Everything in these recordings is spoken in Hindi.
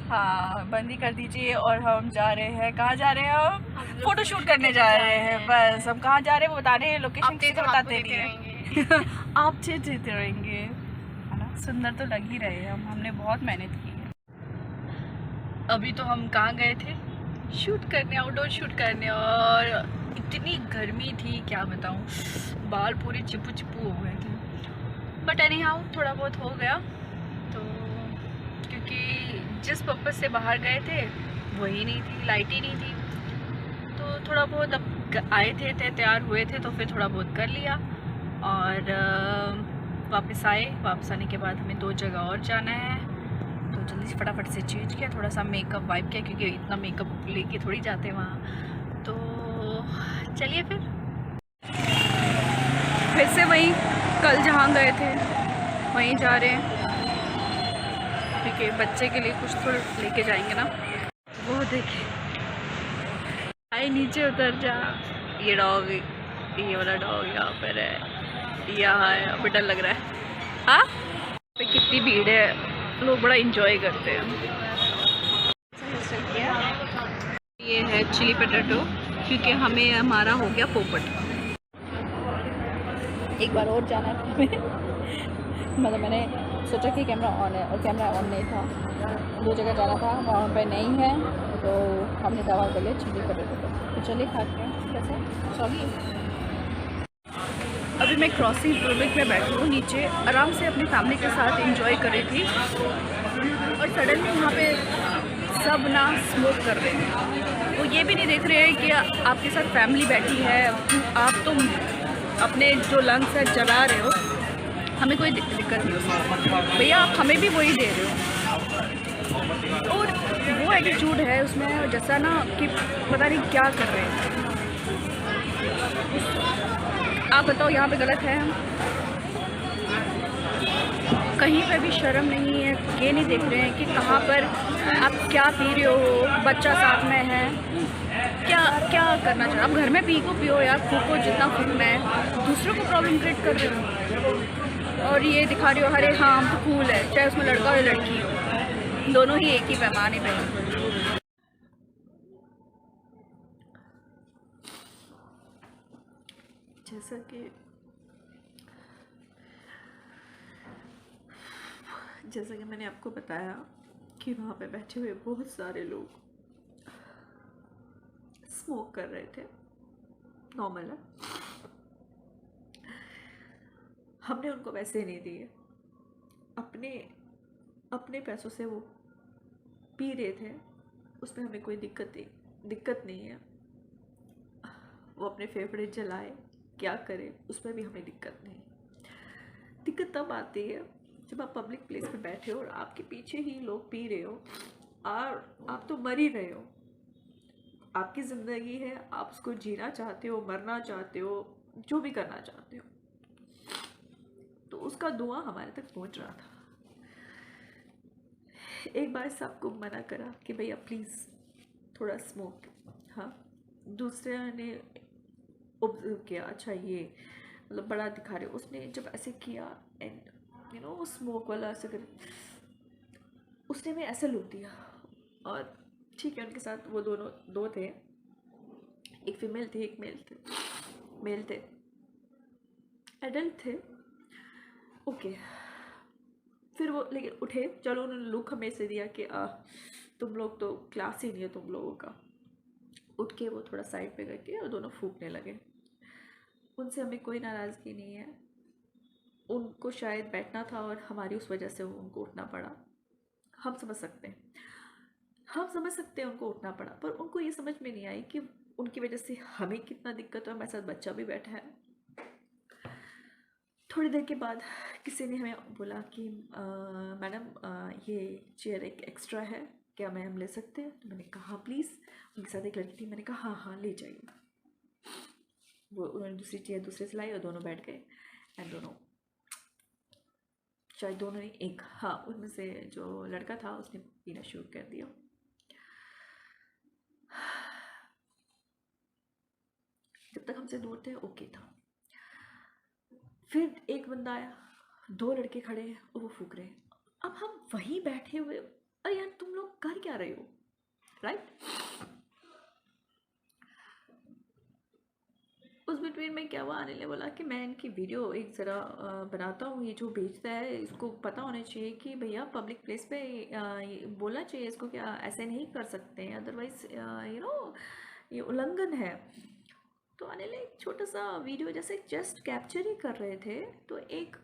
हाँ बंद ही कर दीजिए। और हम जा रहे हैं, कहाँ जा रहे हैं? हम फोटो शूट करने जा रहे हैं। बस हम कहाँ जा रहे हैं वो बता रहे हैं, लोकेशन किसी को बताते नहीं है। आप देते रहेंगे, है ना? सुंदर तो लग ही रहे हैं हम, हमने बहुत मेहनत की है। अभी तो हम कहाँ गए थे शूट करने, आउटडोर शूट करने, और इतनी गर्मी थी क्या बताऊँ, बाल पूरे चिपू चिपू हो गए थे। बट एनी हाउ थोड़ा बहुत हो गया। तो क्योंकि जिस पर्पज़ से बाहर गए थे वही नहीं थी, लाइट ही नहीं थी, तो थोड़ा बहुत अब आए थे तैयार हुए थे तो फिर थोड़ा बहुत कर लिया। और वापस आए, वापस आने के बाद हमें 2 जगह और जाना है, तो जल्दी से फटाफट से चेंज किया, थोड़ा सा मेकअप वाइप किया, क्योंकि इतना मेकअप लेके थोड़ी जाते वहाँ। तो चलिए फिर से वहीं कल जहाँ गए थे वहीं जा रहे हैं, क्योंकि बच्चे के लिए कुछ तो लेके जाएंगे ना। वो देखिए, आई नीचे उतर जा। ये डॉग, ये वाला डॉग यहाँ पर है, यहाँ है। अभी डर लग रहा है। हाँ पे कितनी भीड़ है, लोग बड़ा इंजॉय करते हैं। ये है चिली पोटैटो, क्योंकि हमें हमारा हो गया पोपट। एक बार और जाना है हमें। मतलब मैंने सोचा कि कैमरा ऑन है और कैमरा ऑन नहीं था, 2 जगह जाना था, वहाँ पे नहीं है, तो हमने दवा कर लिया चिली पोटैटो को। तो चलिए खाते हैं कैसा। चलिए अभी मैं क्रॉसिंग प्रोविक में बैठी हूँ नीचे, आराम से अपनी फैमिली के साथ एंजॉय कर रही थी, और सडनली यहाँ पे सब ना स्मोक कर रहे हैं। वो ये भी नहीं देख रहे हैं कि आपके साथ फैमिली बैठी है, आप तो अपने जो लंग्स है जला रहे हो, हमें कोई दिक्कत नहीं। भैया आप हमें भी वही दे रहे हो। और वो एटीट्यूड है उसमें, जैसा ना कि पता नहीं क्या कर रहे हैं। आप बताओ यहाँ पे गलत है? हम कहीं पे भी शर्म नहीं है, ये नहीं देख रहे हैं कि कहाँ पर आप क्या पी रहे हो, बच्चा साथ में है, क्या क्या करना चाहिए। आप घर में पी को पियो यार, फूको जितना फूकना है, दूसरों को प्रॉब्लम क्रिएट कर रहे हो और ये दिखा रहे हो अरे हाँ हम तो कूल है, चाहे उसमें लड़का हो या लड़की हो, दोनों ही एक ही पैमाने पे। जैसा कि मैंने आपको बताया कि वहाँ पे बैठे हुए बहुत सारे लोग स्मोक कर रहे थे, नॉर्मल है। हमने उनको वैसे नहीं दिए, अपने अपने पैसों से वो पी रहे थे, उसमें हमें कोई दिक्कत नहीं है। वो अपने फेफड़े जलाए, क्या करे, उसमें भी हमें दिक्कत नहीं। दिक्कत तब आती है जब आप पब्लिक प्लेस में बैठे हो और आपके पीछे ही लोग पी रहे हो, और आप तो मर ही रहे हो। आपकी ज़िंदगी है, आप उसको जीना चाहते हो, मरना चाहते हो, जो भी करना चाहते हो, तो उसका धुआं हमारे तक पहुंच रहा था। एक बार सबको मना करा कि भैया प्लीज़ थोड़ा स्मोक। हाँ, दूसरे ने ऑब्जर्व किया, अच्छा ये मतलब बड़ा दिखा रहे, उसने जब ऐसे किया एंड वो स्मोक वाला ऐसे कर, उसने मैं ऐसे लुक दिया। और ठीक है, उनके साथ वो दोनों दो थे, एक फीमेल थी एक मेल थे, एडल्ट थे। ओके, फिर वो लेकिन उठे, चलो उन्होंने लुक हमें से दिया कि तुम लोग तो क्लास ही नहीं है तुम लोगों का। उठ के वो थोड़ा साइड पे करके और दोनों फूकने लगे। उनसे हमें कोई नाराज़गी नहीं है, उनको शायद बैठना था और हमारी उस वजह से उनको उठना पड़ा। हम समझ सकते हैं उनको उठना पड़ा, पर उनको ये समझ में नहीं आई कि उनकी वजह से हमें कितना दिक्कत है, हमारे साथ बच्चा भी बैठा है। थोड़ी देर के बाद किसी ने हमें बोला कि मैडम ये चेयर एक एक्स्ट्रा है, क्या मैं हम ले सकते हैं? तो मैंने कहा प्लीज़। उनके साथ एक लड़की थी, मैंने कहा हाँ हाँ ले जाइए। वो उन्होंने दूसरी चेयर दूसरे से लाई और दोनों बैठ गए। एंड दोनों, शायद दोनों ने एक, हाँ उनमें से जो लड़का था उसने पीना शुरू कर दिया। जब तक हमसे दूर थे ओके था। फिर एक बंदा आया, 2 लड़के खड़े हैं और वो फूक रहे हैं। अब हम वहीं बैठे हुए, अरे यार तुम लोग कर क्या रहे हो, राइट? उस बिटवीन में क्या हुआ, अनिल ने बोला कि मैं इनकी वीडियो एक ज़रा बनाता हूँ, ये जो बेचता है इसको पता होना चाहिए कि भैया पब्लिक प्लेस पे ये बोलना चाहिए इसको कि ऐसे नहीं कर सकते हैं, अदरवाइज ये उल्लंघन है। तो अनिल ने एक छोटा सा वीडियो जैसे जस्ट कैप्चर ही कर रहे थे, तो एक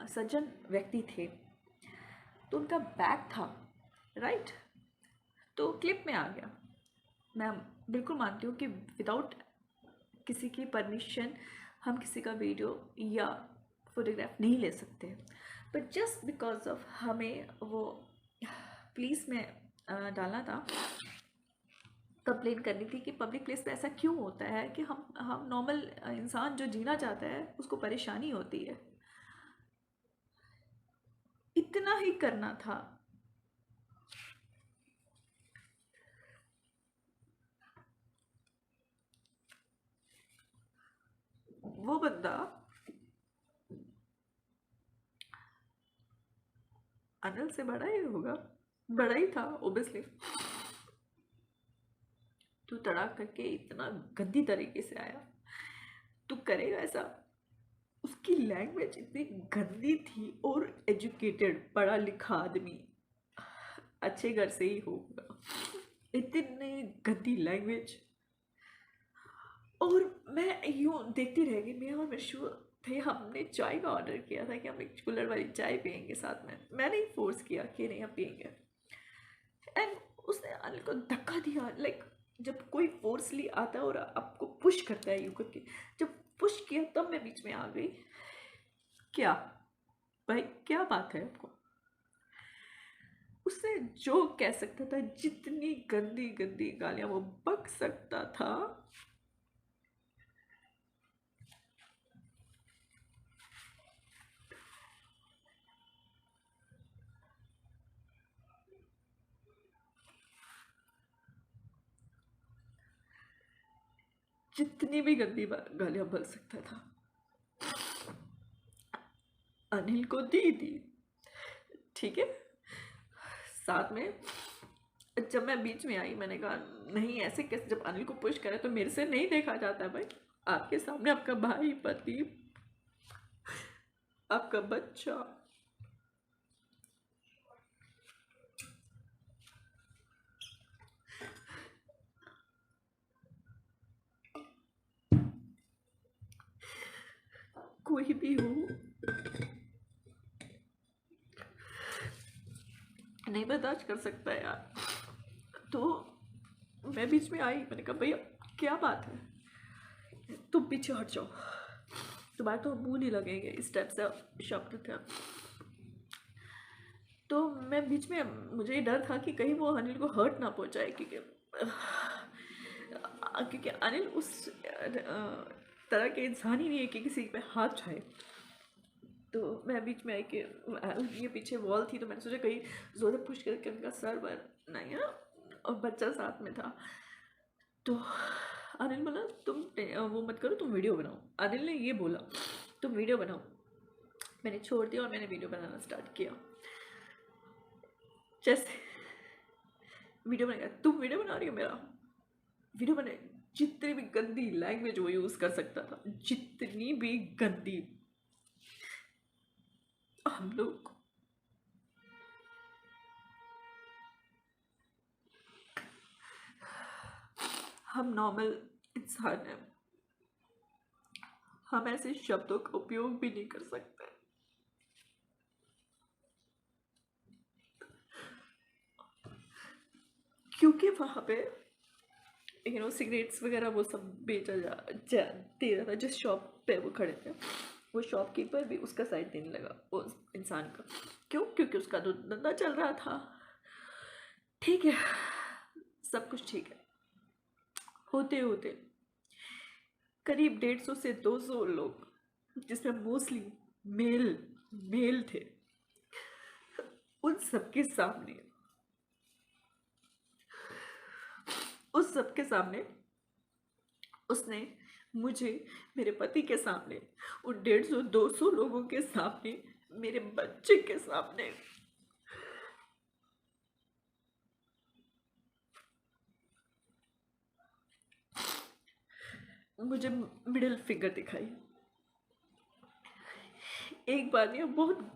सज्जन व्यक्ति थे, तो उनका बैग था, राइट? तो क्लिप में आ गया। मैं बिल्कुल मानती हूँ कि विदाउट किसी की परमिशन हम किसी का वीडियो या फोटोग्राफ नहीं ले सकते, बट जस्ट बिकॉज ऑफ हमें वो पुलिस में डालना था, कंप्लेन करनी थी कि पब्लिक प्लेस पे ऐसा क्यों होता है कि हम नॉर्मल इंसान जो जीना चाहता है उसको परेशानी होती है, इतना ही करना था। वो बंदा अनिल से बड़ा ही होगा, बड़ा ही था ओबियसली, तू तड़ाक करके इतना गंदी तरीके से आया, तू करेगा ऐसा? उसकी लैंग्वेज इतनी गंदी थी, और एजुकेटेड पढ़ा लिखा आदमी, अच्छे घर से ही होगा, इतनी गंदी लैंग्वेज। और मैं यूँ देखती रह गई। मैं और मिशु थे, हमने चाय का ऑर्डर किया था कि हम एक कूलर वाली चाय पियेंगे साथ में, मैंने ही फोर्स किया कि नहीं हम पियेंगे, एंड उसने अनिल को धक्का दिया। लाइक जब कोई फोर्सली आता है और आपको पुश करता है यूँ करके, जब पुश किया तब मैं बीच में आ गई। क्या भाई, क्या बात है आपको? उससे जो कह सकता था, जितनी गंदी गंदी गालियां वो बक सकता था, जितनी भी गंदी गालियां बक सकता था, अनिल को दी थी, ठीक है? साथ में जब मैं बीच में आई, मैंने कहा नहीं ऐसे कैसे, जब अनिल को पुश करे तो मेरे से नहीं देखा जाता भाई, आपके सामने आपका भाई, पति, आपका बच्चा, कोई भी हो, नहीं बर्दाश्त कर सकता है यार। तो मैं बीच में आई, मैंने कहा भैया क्या बात है, तुम पीछे हट जाओ, तुम्हारे तो मुंह नहीं लगेंगे, इस टाइप से शब्द थे। तो मैं बीच में, मुझे डर था कि कहीं वो अनिल को हर्ट ना पहुंचाए, क्योंकि अनिल उस तरह के इंसान ही नहीं है कि किसी पे हाथ उठाए। तो मैं बीच में आई कि ये पीछे वॉल थी, तो मैंने सोचा कहीं जोर से पुश करके उनका सर बर नहीं है, और बच्चा साथ में था। तो अनिल बोला तुम वो मत करो, तुम वीडियो बनाओ। अनिल ने ये बोला तुम वीडियो बनाओ। मैंने छोड़ दिया और मैंने वीडियो बनाना स्टार्ट किया। जैसे वीडियो बनाएगा, तुम वीडियो बना रही हो, मेरा वीडियो बने, जितनी भी गंदी लैंग्वेज वो यूज़ कर सकता था, जितनी भी गंदी, हम लोग हम नॉर्मल इंसान हैं, हम ऐसे शब्दों का उपयोग भी नहीं कर सकते। क्योंकि वहाँ पे सिगरेट्स वगैरह वो सब बेचा दे रहा था। जिस शॉप पे वो खड़े थे, वो शॉपकीपर भी उसका साइड देने लगा उस इंसान का। क्यों? क्योंकि उसका तो धंधा चल रहा था। ठीक है, सब कुछ ठीक है। होते होते करीब 150 से 200 लोग, जिसमें मोस्टली मेल थे, उन सबके सामने उसने मुझे, मेरे पति के सामने, उन 150-200 लोगों के सामने, मेरे बच्चे के सामने मुझे मिडिल फिंगर दिखाई। एक बार नहीं, बहुत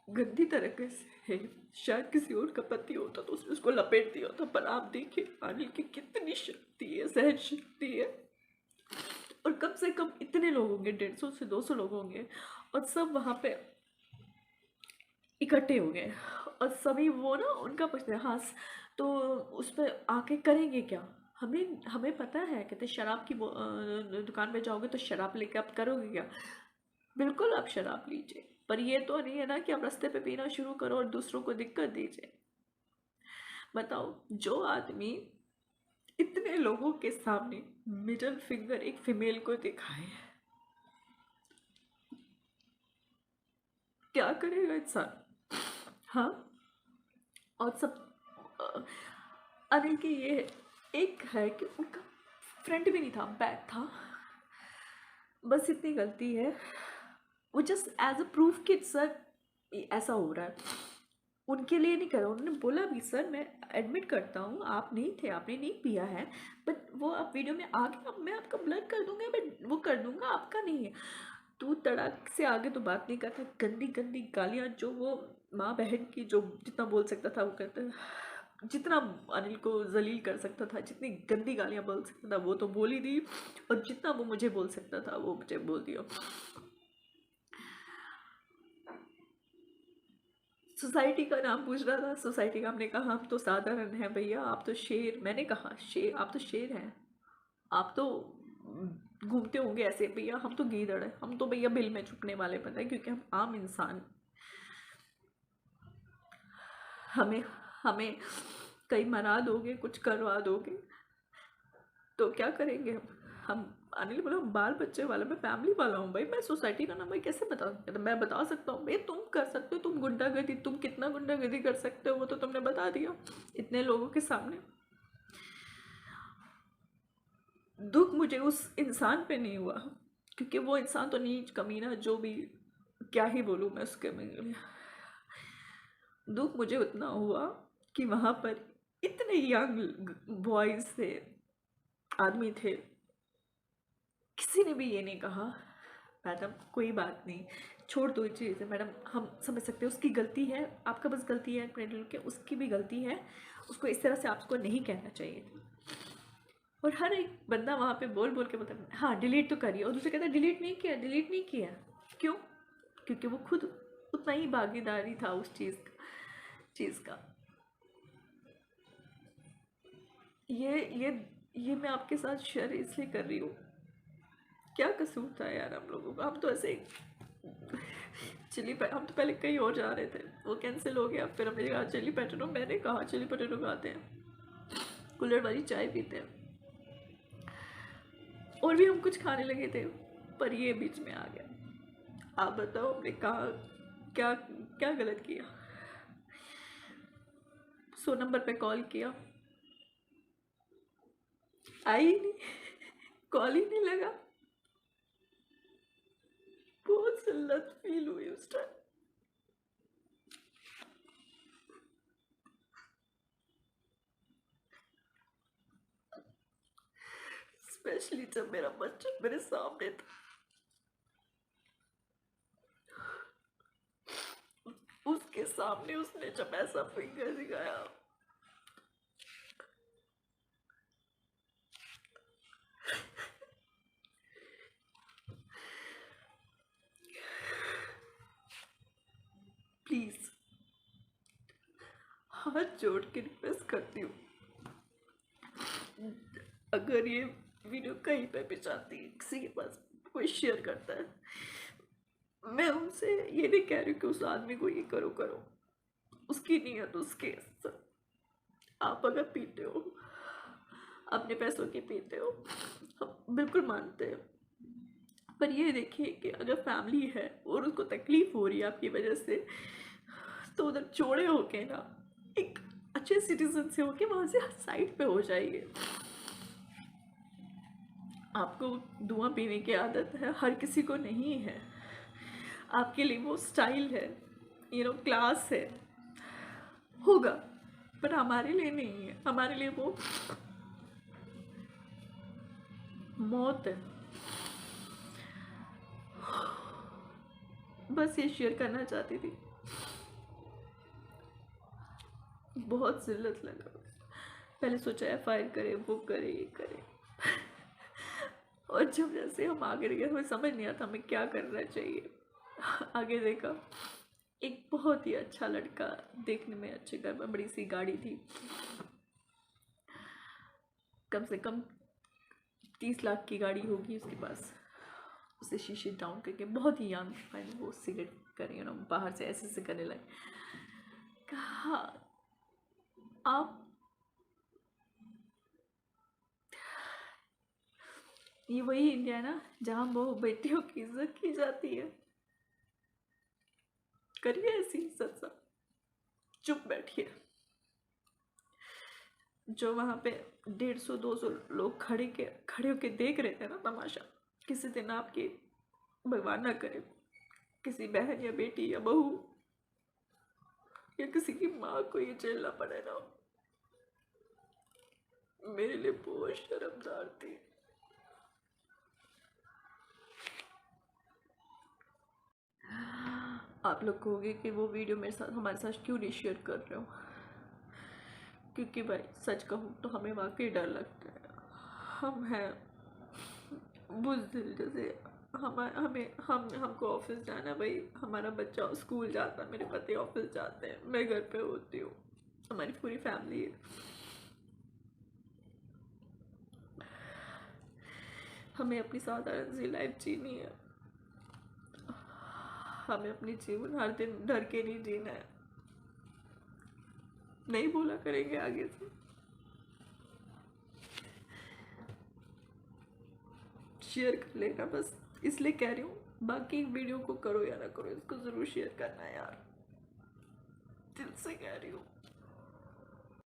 गंदी तरीके से शायद किसी और का पति होता तो उसने उसको लपेट दिया था। पर आप देखिए अनिल की कितनी शक्ति है, सहन शक्ति है। और कम से कम इतने लोग होंगे, 150 से 200 लोग होंगे, और सब वहाँ पे इकट्ठे हो गए। और सभी वो ना उनका पूछते हैं, हाँ तो उस पर आके करेंगे क्या? हमें पता है, कहते शराब की दुकान पे जाओगे तो शराब लेके आप करोगे क्या? बिल्कुल आप शराब लीजिए, पर ये तो नहीं है ना कि आप रास्ते पे पीना शुरू करो और दूसरों को दिक्कत दीजिए। बताओ, जो आदमी इतने लोगों के सामने मिडिल फिंगर एक फीमेल को दिखाए, क्या करेगा इंसान? हाँ। और सब अनिल की ये एक है कि उनका फ्रंट भी नहीं था, बैक था। बस इतनी गलती है, वो जस्ट एज अ प्रूफ कि सर ऐसा हो रहा है, उनके लिए नहीं करा। उन्होंने बोला भी, सर मैं एडमिट करता हूँ आप नहीं थे, आपने नहीं पिया है, बट वो आप वीडियो में आ गया, मैं आपका ब्लड कर दूंगा, बट वो कर दूंगा, आपका नहीं है। तू तड़ाक से आगे तो बात नहीं करता। गंदी गंदी गालियाँ जो वो माँ बहन की जो जितना बोल सकता था वो करता, जितना अनिल को जलील कर सकता था, जितनी गंदी गालियाँ बोल सकता था वो तो बोल ही दी, और जितना वो मुझे बोल सकता था वो मुझे बोल दिया। सोसाइटी का नाम पूछ रहा था, सोसाइटी का हमने कहा हम तो साधारण हैं भैया, आप तो शेर। मैंने कहा शेर, आप तो शेर हैं, आप तो घूमते होंगे ऐसे, भैया हम तो गीदड़ है, हम तो भैया बिल में छुपने वाले पता है, क्योंकि हम आम इंसान। हमें हमें कहीं मरा दोगे, कुछ करवा दोगे तो क्या करेंगे हम? अनिल बोला बाल बच्चे वाला, मैं फैमिली वाला हूँ भाई, मैं सोसाइटी का नाम भाई कैसे बता सकता? तो मैं बता सकता हूँ भाई, तुम कर सकते हो, तुम गुंडागर्दी, तुम कितना गुंडागर्दी कर सकते हो वो तो तुमने बता दिया इतने लोगों के सामने। दुख मुझे उस इंसान पे नहीं हुआ, क्योंकि वो इंसान तो नीच कमीना जो भी, क्या ही बोलूँ मैं उसके में। दुख मुझे उतना हुआ कि वहाँ पर इतने यंग बॉयज थे, आदमी थे, किसी ने भी ये नहीं कहा मैडम कोई बात नहीं, छोड़ दो चीज़ है मैडम, हम समझ सकते हैं उसकी गलती है, आपका बस गलती है क्रेडिट के, उसकी भी गलती है, उसको इस तरह से आपको नहीं कहना चाहिए था। और हर एक बंदा वहाँ पे बोल बोल के मतलब हाँ डिलीट तो करिए, और दूसरे कहता है डिलीट नहीं किया, डिलीट नहीं किया। क्यों? क्योंकि वो खुद उतना ही भागीदारी था उस चीज़ का। ये मैं आपके साथ शेयर इसलिए कर रही हूँ, क्या कसूर था यार हम लोगों का? हम तो ऐसे हम तो पहले कहीं और जा रहे थे, वो कैंसिल हो गया, फिर हमने कहा चिली पोटैटो, मैंने कहा चिली पोटैटो खाते हैं, कुल्हड़ वाली चाय पीते हैं, और भी हम कुछ खाने लगे थे, पर ये बीच में आ गया। आप बताओ हमने कहा क्या क्या गलत किया? 100 नंबर पे कॉल किया, आई ही नहीं, कॉल ही नहीं लगा। बहुत जिल्लत फील हुई उस टाइम। स्पेशली जब मेरा बच्चा मेरे सामने था, उसके सामने उसने जब ऐसा फिंगर दिखाया, प्लीज हाथ जोड़ के रिक्वेस्ट करती हूँ, अगर ये वीडियो कहीं पे भी जाती है, किसी के पास कोई शेयर करता है, मैं उनसे ये नहीं कह रही कि उस आदमी को ये करो, उसकी नीयत उसके। आप अगर पीते हो, अपने पैसों के पीते हो, हम बिल्कुल मानते हैं, पर ये देखिए कि अगर फैमिली है और उसको तकलीफ हो रही है आपकी वजह से, तो उधर चौड़े होके ना एक अच्छे सिटीजन से होके वहां से साइड पे हो जाइए। आपको धुआं पीने की आदत है, हर किसी को नहीं है, आपके लिए वो स्टाइल है, क्लास है, होगा, पर हमारे लिए नहीं है। हमारे लिए वो मौत है। बस ये शेयर करना चाहती थी। बहुत जिल्लत लगा। पहले सोचा FIR करे, वो करे, ये करे, और जब जैसे हम आगे गए हमें समझ नहीं आता हमें क्या करना चाहिए। आगे देखा एक बहुत ही अच्छा लड़का, देखने में अच्छे घर में, बड़ी सी गाड़ी थी, कम से कम 30 लाख की गाड़ी होगी उसके पास। उसे शीशे डाउन करके, बहुत ही यंग फाइन, वो सिगरेट कर बाहर से ऐसे करने लगे। कहा आप, ये वही इंडिया है ना जहाँ बहु बेटियों की इज्जत की जाती है। करिए ऐसी इज्जत सब, चुप बैठिए। जो वहाँ पे 150-200 लोग खड़े होके देख रहे थे ना तमाशा, किसी दिन आपकी, भगवान ना करे, किसी बहन या बेटी या बहू या किसी की माँ को ये झेलना पड़े ना, मेरे लिए बहुत शर्मदार थी। आप लोग कहोगे कि वो वीडियो मेरे साथ, हमारे साथ क्यों नहीं शेयर कर रहे हो, क्योंकि भाई सच कहूँ तो हमें वाकई डर लगता है। हम हैं बुज़दिल, जैसे हमको ऑफिस जाना, भाई हमारा बच्चा स्कूल जाता है, मेरे पति ऑफिस जाते हैं, मैं घर पे होती हूँ, हमारी पूरी फैमिली है। हमें अपनी साधारण सी लाइफ जीनी है। हमें अपनी जीवन हर दिन डर के नहीं जीना है। नहीं बोला करेंगे आगे से। शेयर कर लेना बस, इसलिए कह रही हूँ। बाकी वीडियो को करो या ना करो, इसको ज़रूर शेयर करना है यार, दिल से कह रही हूँ।